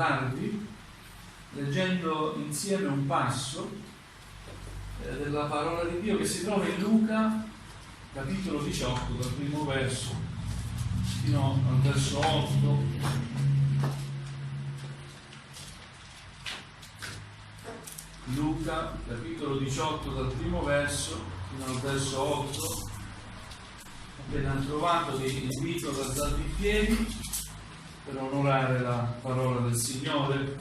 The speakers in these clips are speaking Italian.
parlarvi leggendo insieme un passo della parola di Dio che si trova in Luca capitolo 18 dal primo verso fino al verso 8. Luca capitolo 18 dal primo verso fino al verso 8. Appena trovato, vi invito ad alzarvi in piedi per onorare la parola del Signore.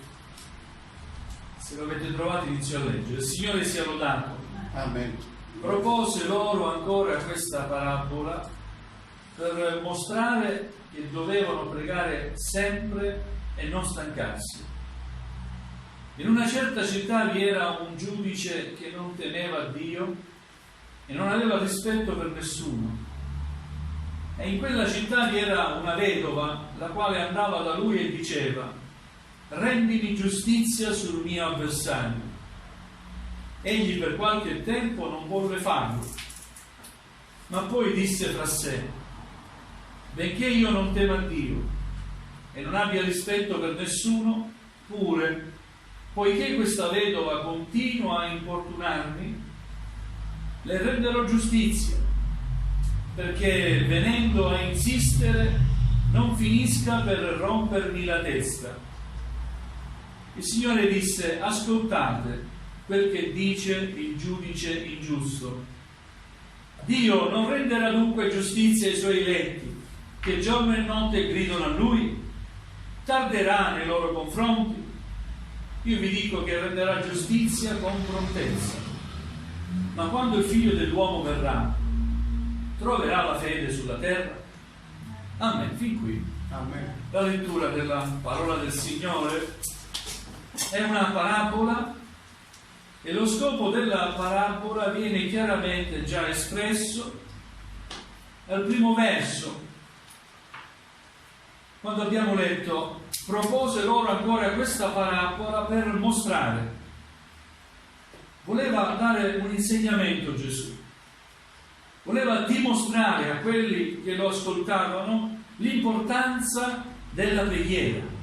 Se lo avete trovato, inizio a leggere. Il Signore sia lodato. Amen. Propose loro ancora questa parabola per mostrare che dovevano pregare sempre e non stancarsi. In una certa città vi era un giudice che non temeva Dio e non aveva rispetto per nessuno. E in quella città vi era una vedova, la quale andava da lui e diceva: rendimi giustizia sul mio avversario. Egli per qualche tempo non volle farlo, ma poi disse fra sé: benché io non tema Dio e non abbia rispetto per nessuno, pure, poiché questa vedova continua a importunarmi, le renderò giustizia, perché venendo a insistere non finisca per rompermi la testa. Il Signore disse: ascoltate quel che dice il giudice ingiusto. Dio non renderà dunque giustizia ai suoi eletti, che giorno e notte gridano a Lui? Tarderà nei loro confronti? Io vi dico che renderà giustizia con prontezza. Ma quando il Figlio dell'uomo verrà, troverà la fede sulla terra? Amen. Fin qui. Amen. La lettura della parola del Signore è una parabola e lo scopo della parabola viene chiaramente già espresso al primo verso, quando abbiamo letto: propose loro ancora questa parabola per mostrare. Voleva dare un insegnamento Gesù. Voleva dimostrare a quelli che lo ascoltavano l'importanza della preghiera.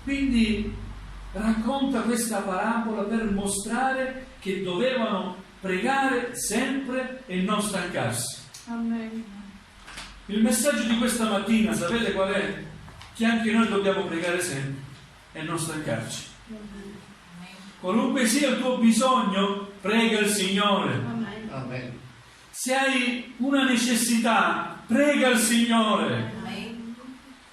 Quindi racconta questa parabola per mostrare che dovevano pregare sempre e non stancarsi. Amen. Il messaggio di questa mattina, sapete qual è? Che anche noi dobbiamo pregare sempre e non stancarci. Qualunque sia il tuo bisogno, prega il Signore. Amen. Amen. Se hai una necessità, prega il Signore. Amen.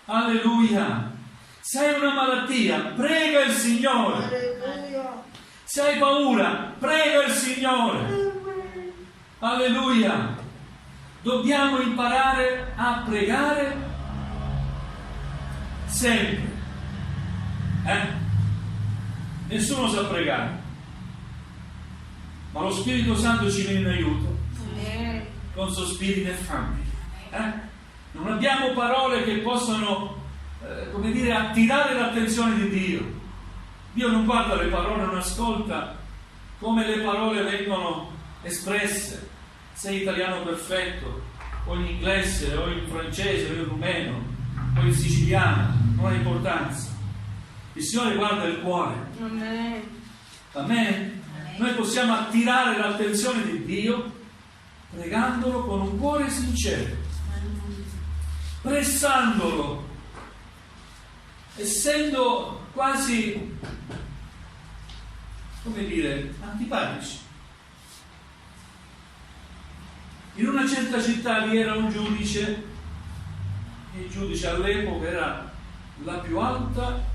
Alleluia. Se hai una malattia, prega il Signore. Alleluia. Se hai paura, prega il Signore. Alleluia. Dobbiamo imparare a pregare sempre. Nessuno sa pregare, ma lo Spirito Santo ci viene in aiuto Amen. con sospiri ineffabili. Non abbiamo parole che possano attirare l'attenzione di Dio. Dio non guarda le parole, non ascolta come le parole vengono espresse, se in italiano perfetto o in inglese o in francese o in rumeno o in siciliano, non ha importanza. Il Signore guarda il cuore. Amen. Amen. Noi possiamo attirare l'attenzione di Dio pregandolo con un cuore sincero, pressandolo, essendo quasi, antipatici. In una certa città vi era un giudice, e il giudice all'epoca era la più alta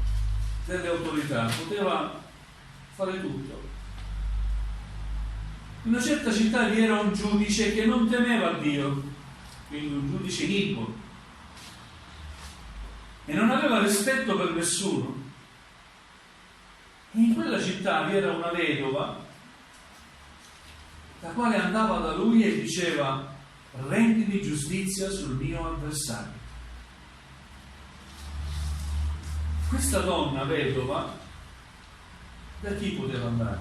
delle autorità, poteva fare tutto. In una certa città vi era un giudice che non temeva Dio, quindi un giudice iniquo, e non aveva rispetto per nessuno. E in quella città vi era una vedova, la quale andava da lui e diceva: rendimi giustizia sul mio avversario. Questa donna vedova da chi poteva andare?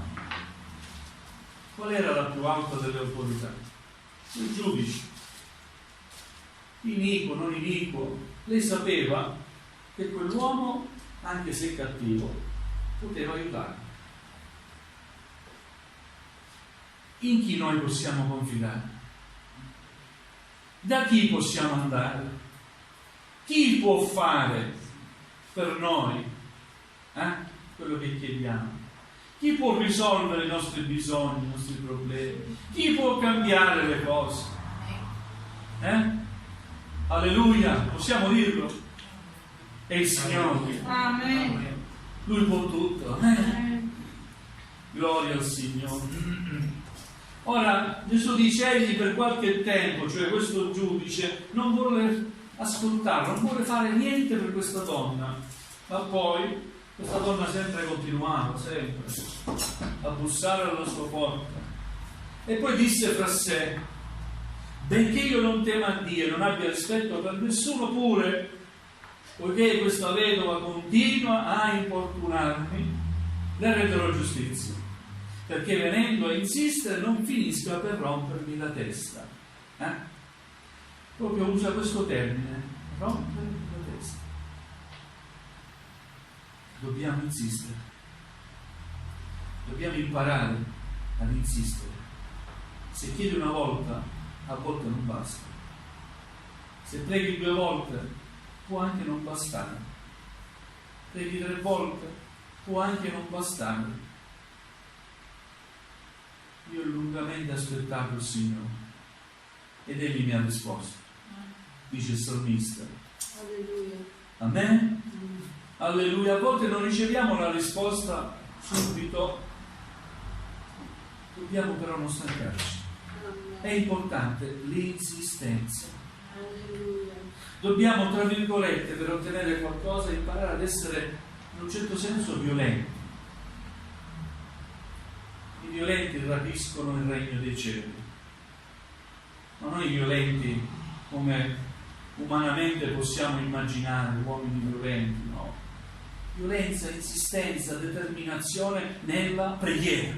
Qual era la più alta delle autorità? Il giudice. Iniquo, non iniquo. Lei sapeva che quell'uomo anche se cattivo, poteva aiutarmi. In chi noi possiamo confidare? Da chi possiamo andare? Chi può fare per noi quello che chiediamo? Chi può risolvere i nostri bisogni, i nostri problemi? Chi può cambiare le cose? Alleluia, possiamo dirlo? È il Signore. Amen. Lui può tutto. Amen. Gloria al Signore. Ora Gesù dice: egli per qualche tempo, cioè questo giudice, non vuole ascoltarlo, non vuole fare niente per questa donna, ma poi questa donna sempre continuava, sempre a bussare alla sua porta, e poi disse fra sé: benché io non tema Dio e non abbia rispetto per nessuno, pure poiché questa vedova continua a importunarmi, le renderò giustizia, perché venendo a insistere non finisca per rompermi la testa. Proprio usa questo termine, rompere la testa. Dobbiamo insistere, dobbiamo imparare ad insistere. Se chiedi una volta, a volte non basta. Se preghi 2 volte, può anche non bastare. Preghi 3 volte, può anche non bastare. Io ho lungamente aspettato il Signore ed Egli mi ha risposto, dice il salmista. Alleluia. Amen? Alleluia. A volte non riceviamo la risposta subito, dobbiamo però non stancarci. È importante l'insistenza. Alleluia. Dobbiamo, tra virgolette, per ottenere qualcosa, imparare ad essere in un certo senso violenti. I violenti rapiscono il regno dei cieli, ma non i violenti come umanamente possiamo immaginare, uomini violenti, no. Violenza, insistenza, determinazione nella preghiera.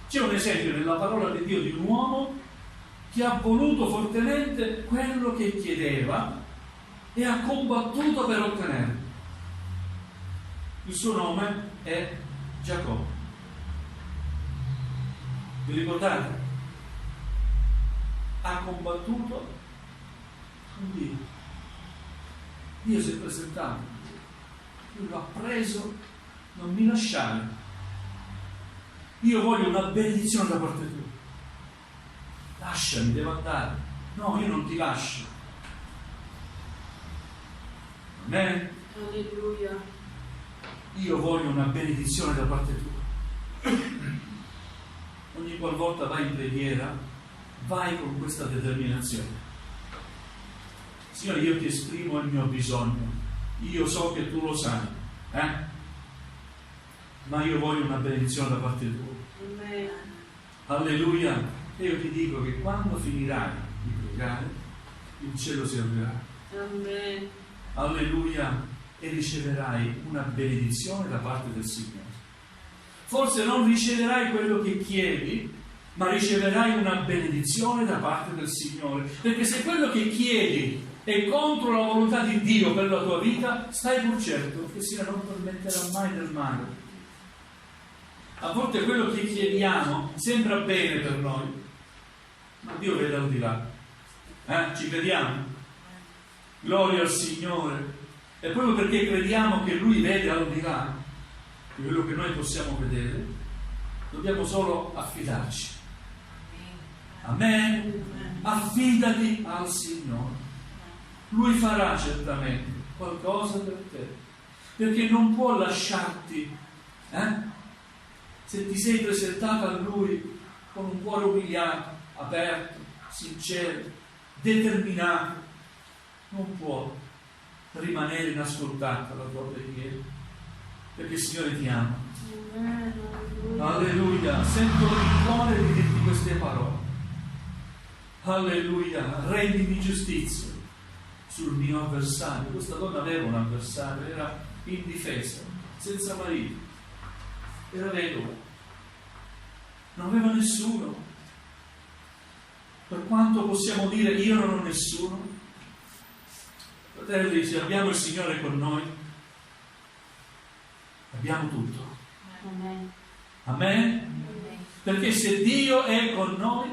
C'è un esempio nella parola di Dio di un uomo che ha voluto fortemente quello che chiedeva e ha combattuto per ottenerlo. Il suo nome è Giacobbe. Vi ricordate? Ha combattuto con Dio. Dio si è presentato, lui l'ha preso, non mi lasciare. Io voglio una benedizione da parte tua. Lasciami, devo andare. No, io non ti lascio. Amen? Alleluia. Io voglio una benedizione da parte tua. Ogni qualvolta vai in preghiera, vai con questa determinazione. Signore, io ti esprimo il mio bisogno. Io so che tu lo sai, ma io voglio una benedizione da parte tua. Amen. Alleluia. E io ti dico che quando finirai di pregare, il cielo si aprirà. Amen. Alleluia. E riceverai una benedizione da parte del Signore. Forse non riceverai quello che chiedi, ma riceverai una benedizione da parte del Signore. Perché se quello che chiedi è contro la volontà di Dio per la tua vita, stai pur certo che il Signore non permetterà mai del male. A volte quello che chiediamo sembra bene per noi, ma Dio vede al di là. Ci crediamo? Gloria al Signore. E proprio perché crediamo che Lui vede al di là di quello che noi possiamo vedere, dobbiamo solo affidarci. Amen? Affidati al Signore. Lui farà certamente qualcosa per te, perché non può lasciarti, se ti sei presentato a Lui con un cuore umiliato, aperto, sincero, determinato, non può rimanere inascoltata la tua preghiera, perché il Signore ti ama. Alleluia. Sento il cuore di dirti queste parole. Alleluia. Rendimi giustizia sul mio avversario. Questa donna aveva un avversario, era indifesa, senza marito, era vedova, non aveva nessuno. Per quanto possiamo dire io non ho nessuno, Fratelli, se abbiamo il Signore con noi, abbiamo tutto. Amen. Amen? Perché se Dio è con noi,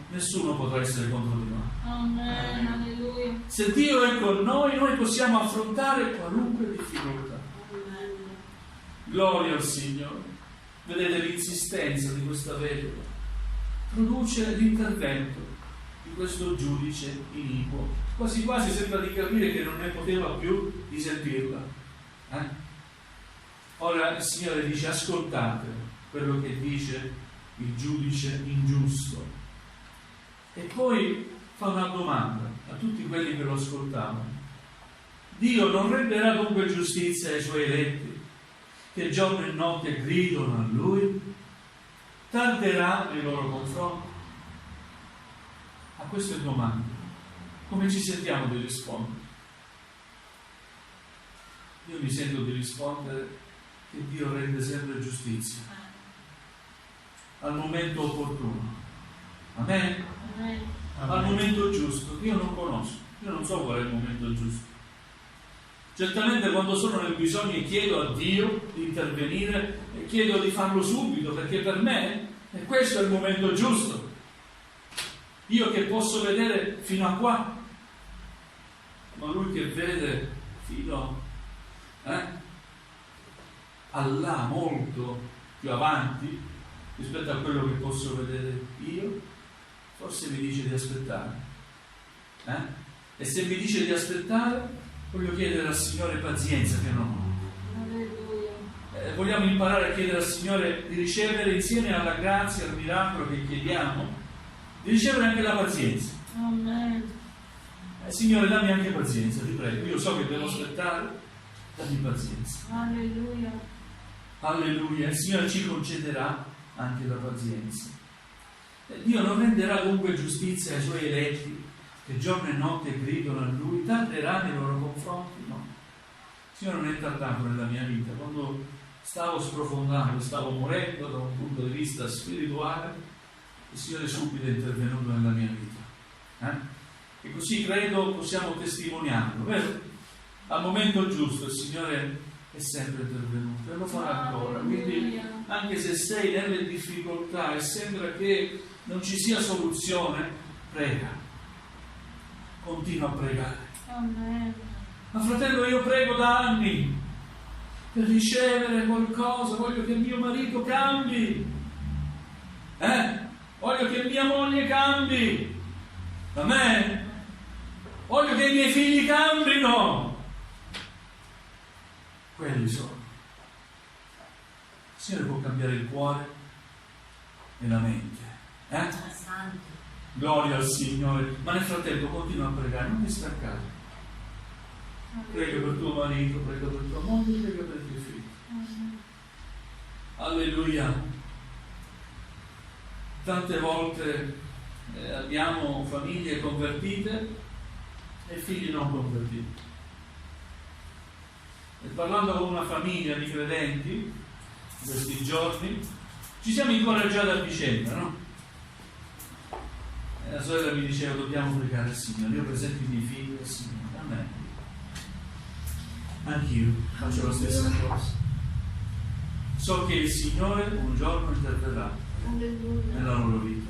nessuno potrà essere contro di noi. Amen. Alleluia. Se Dio è con noi, noi possiamo affrontare qualunque difficoltà. Amen. Gloria al Signore. Vedete l'insistenza di questa vedova produce l'intervento di questo giudice iniquo. Quasi quasi sembra di capire che non ne poteva più di sentirla. Ora il Signore dice: ascoltate quello che dice il giudice ingiusto. E poi fa una domanda a tutti quelli che lo ascoltavano: Dio non renderà dunque giustizia ai suoi eletti, che giorno e notte gridano a Lui? Tarderà nei loro confronti? A queste domande come ci sentiamo di rispondere? Io mi sento di rispondere che Dio rende sempre giustizia al momento opportuno. Amen? Amen. Al momento giusto, che io non conosco, io non so qual è il momento giusto. Certamente quando sono nel bisogno chiedo a Dio di intervenire e chiedo di farlo subito, perché per me questo è il momento giusto. Io che posso vedere fino a qua, ma Lui che vede fino a là, molto più avanti rispetto a quello che posso vedere io, forse mi dice di aspettare. E se mi dice di aspettare, voglio chiedere al Signore pazienza che non ho. Alleluia. Vogliamo imparare a chiedere al Signore di ricevere, insieme alla grazia, al miracolo che chiediamo, di ricevere anche la pazienza. Amen. Signore, dammi anche pazienza, ti prego. Io so che devo aspettare, dammi pazienza. Alleluia. Alleluia. Il Signore ci concederà anche la pazienza. Dio non renderà dunque giustizia ai suoi eletti, che giorno e notte gridano a Lui? Tarderà nei loro confronti? No. Il Signore non è tardato nella mia vita. Quando stavo sprofondando, stavo morendo da un punto di vista spirituale, il Signore subito è intervenuto nella mia vita. E così credo possiamo testimoniarlo, vero? Al momento giusto il Signore è sempre intervenuto e lo farà ancora. Quindi anche se sei nelle difficoltà e sembra che non ci sia soluzione, prega, continua a pregare. Amen. Ma fratello, io prego da anni per ricevere qualcosa, voglio che mio marito cambi, voglio che mia moglie cambi, amen, voglio che i miei figli cambino. Quelli sono. Il Signore può cambiare il cuore e la mente. Gloria al Signore. Ma nel frattempo continua a pregare, non ti staccare. Prega per tuo marito, prega per tua moglie, prega per i tuoi figli. Alleluia. Tante volte abbiamo famiglie convertite e figli non convertiti. E parlando con una famiglia di credenti in questi giorni, ci siamo incoraggiati a vicenda, no? E la sorella mi diceva: dobbiamo pregare il Signore. Io presento i miei figli al Signore. Amen. Anch'io faccio la stessa cosa. So che il Signore un giorno interverrà nella loro vita.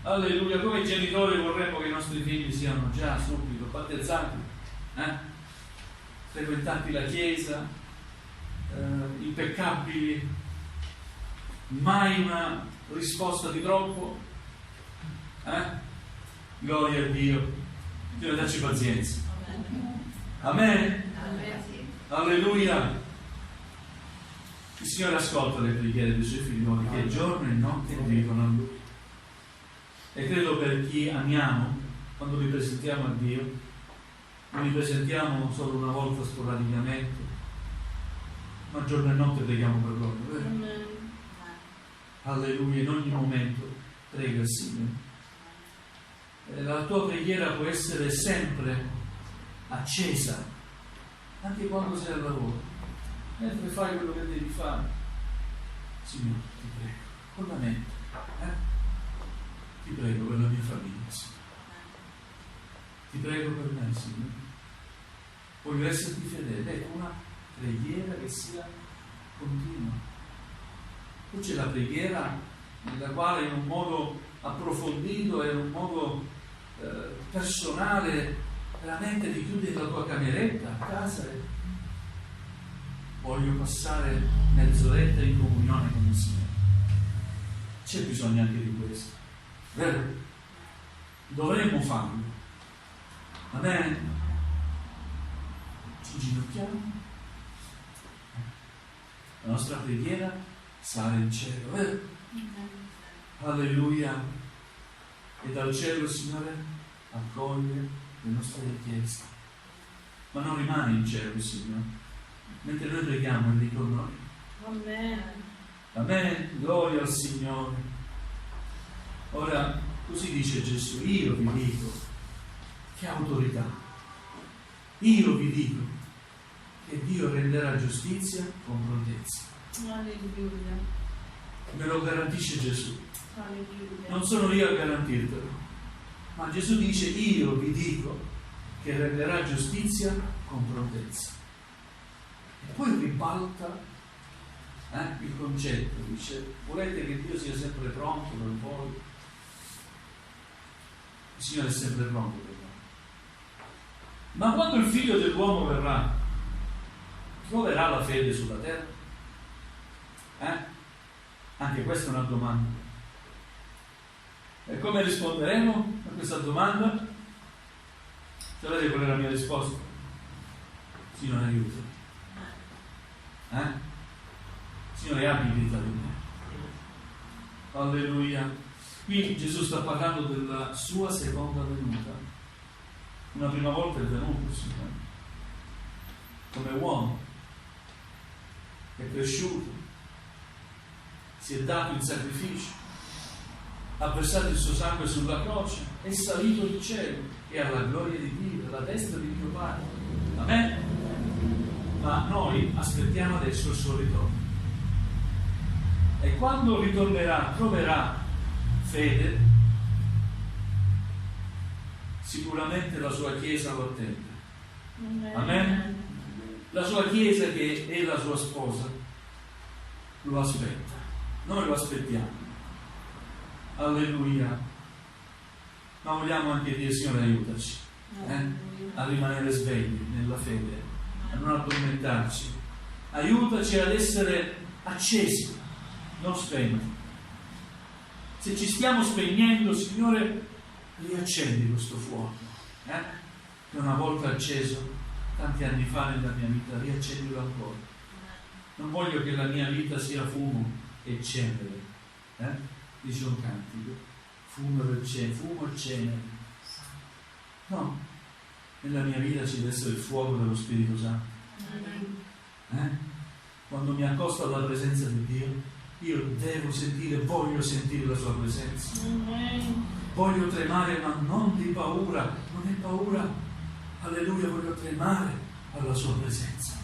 Alleluia. Come genitori vorremmo che i nostri figli siano già subito battezzati, frequentanti la chiesa, impeccabili, mai una risposta di troppo. Gloria a Dio. Dio darci pazienza. Amen. Alleluia. Il Signore ascolta le preghiere dei suoi figlioli che giorno e notte gridano a Lui. E credo per chi amiamo, quando li presentiamo a Dio, non li presentiamo solo una volta sporadicamente, ma giorno e notte preghiamo per loro, vero? Amen. Alleluia, in ogni momento prega il Signore. La tua preghiera può essere sempre accesa, anche quando sei al lavoro, mentre fai quello che devi fare. Signore, ti prego, con la mente, ti prego per la mia famiglia, Signore. Ti prego per me, Signore. Voglio esserti fedele. Ecco, una preghiera che sia continua. Poi c'è la preghiera nella quale in un modo approfondito e in un modo personale veramente ti chiudi nella tua cameretta a casa e voglio passare mezz'oretta in comunione con il Signore. C'è bisogno anche di questo, vero? Dovremmo farlo. Amen. Ci ginocchiamo. La nostra preghiera sale in cielo, vero? Alleluia. E dal cielo il Signore accoglie le nostre richieste. Ma non rimane in cielo il Signore. Mentre noi preghiamo, è lì con noi. Amen. Amen. Gloria al Signore. Ora, così dice Gesù, io vi dico, che autorità, io vi dico che Dio renderà giustizia con prontezza. Alleluia. Me lo garantisce Gesù. Alleluia. Non sono io a garantirtelo, ma Gesù dice, io vi dico che renderà giustizia con prontezza. E poi ribalta il concetto, dice, volete che Dio sia sempre pronto per voi? Il Signore è sempre pronto per voi. Ma quando il Figlio dell'uomo verrà, troverà la fede sulla terra? Anche questa è una domanda. E come risponderemo a questa domanda? Sapete qual è la mia risposta? Signore, aiuto. Signore, abbi pietà di me. Alleluia. Qui Gesù sta parlando della sua seconda venuta. Una prima volta è venuto, Signore, come uomo, è cresciuto, si è dato in sacrificio, ha versato il suo sangue sulla croce, è salito in cielo e alla gloria di Dio, alla destra di Dio Padre. Amen? Ma noi aspettiamo adesso il suo ritorno. E quando ritornerà, troverà fede, sicuramente la sua Chiesa lo attende. Amen? La sua Chiesa, che è la sua sposa, lo aspetta. Noi lo aspettiamo. Alleluia. Ma vogliamo anche dire, Signore, aiutaci a rimanere svegli nella fede, a non addormentarci. Aiutaci ad essere accesi, non spenti. Se ci stiamo spegnendo, Signore, riaccendi questo fuoco, che una volta acceso tanti anni fa nella mia vita, riaccendilo ancora. Non voglio che la mia vita sia fumo e cenere, dice un cantico, fumo e cenere. No, nella mia vita ci deve essere il fuoco dello Spirito Santo. Quando mi accosto alla presenza di Dio, io devo sentire, voglio sentire la sua presenza. Voglio tremare, ma non di paura, non è paura. Alleluia, voglio tremare alla sua presenza.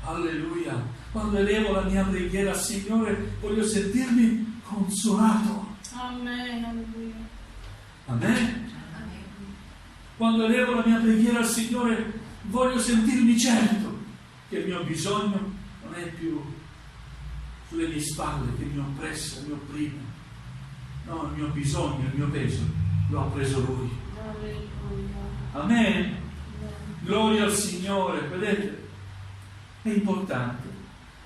Alleluia. Quando elevo la mia preghiera al Signore, voglio sentirmi consolato. Amen. Alleluia. Amen. Quando elevo la mia preghiera al Signore, voglio sentirmi certo che il mio bisogno non è più sulle mie spalle, che mi oppressa, mi opprime. No, il mio bisogno, il mio peso lo ha preso Lui. Amen. Gloria al Signore. Vedete, è importante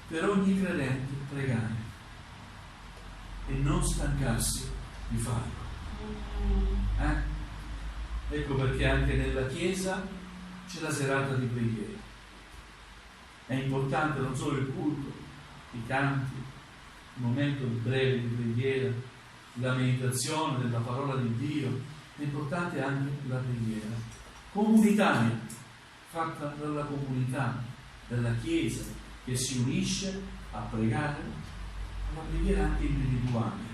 per ogni credente pregare e non stancarsi di farlo. Ecco perché anche nella Chiesa c'è la serata di preghiera. È importante non solo il culto, i canti, il momento breve di preghiera, la meditazione della parola di Dio, è importante anche la preghiera comunitaria, fatta dalla comunità, dalla Chiesa, che si unisce a pregare, una preghiera anche individuale.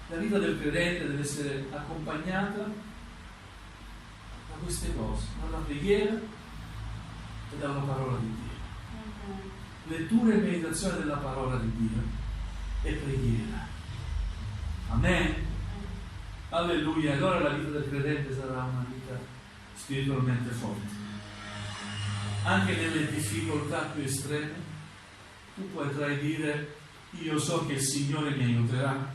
La vita del credente deve essere accompagnata da queste cose, dalla preghiera e dalla parola di Dio. Lettura e meditazione della parola di Dio e preghiera. Amen. Alleluia. Allora la vita del credente sarà una vita spiritualmente forte. Anche nelle difficoltà più estreme tu potrai dire: io so che il Signore mi aiuterà,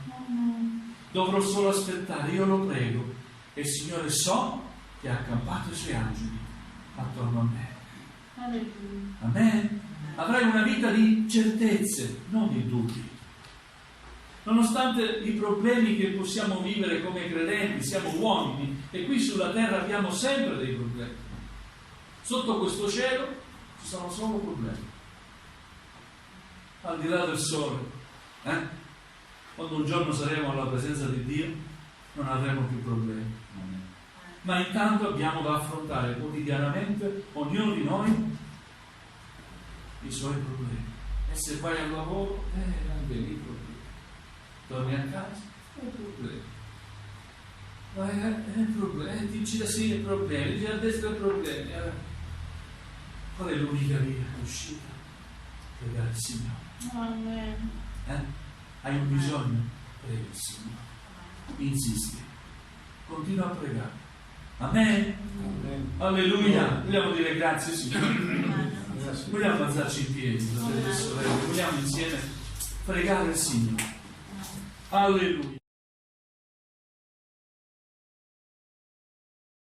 dovrò solo aspettare, io lo prego, e il Signore so che ha accampato i suoi angeli attorno a me. Alleluia. Amen. Avrai una vita di certezze, non di dubbi. Nonostante i problemi che possiamo vivere come credenti, siamo uomini e qui sulla terra abbiamo sempre dei problemi. Sotto questo cielo ci sono solo problemi. Al di là del sole, quando un giorno saremo alla presenza di Dio, non avremo più problemi. Ma intanto abbiamo da affrontare quotidianamente, ognuno di noi, i suoi problemi. E se vai al lavoro, anche lì problemi. Torni a casa, problemi. Vai, problemi. Dici da sinistra problemi, dici a destra problemi. Qual è l'unica via d'uscita? Pregare il Signore. Amen. Hai un bisogno? Prega il Signore. Insisti. Continua a pregare. Amen. Alleluia. Vogliamo dire grazie Signore. Vogliamo alzarci in piedi, fratelli e sorelle. Vogliamo insieme pregare il Signore. Alleluia.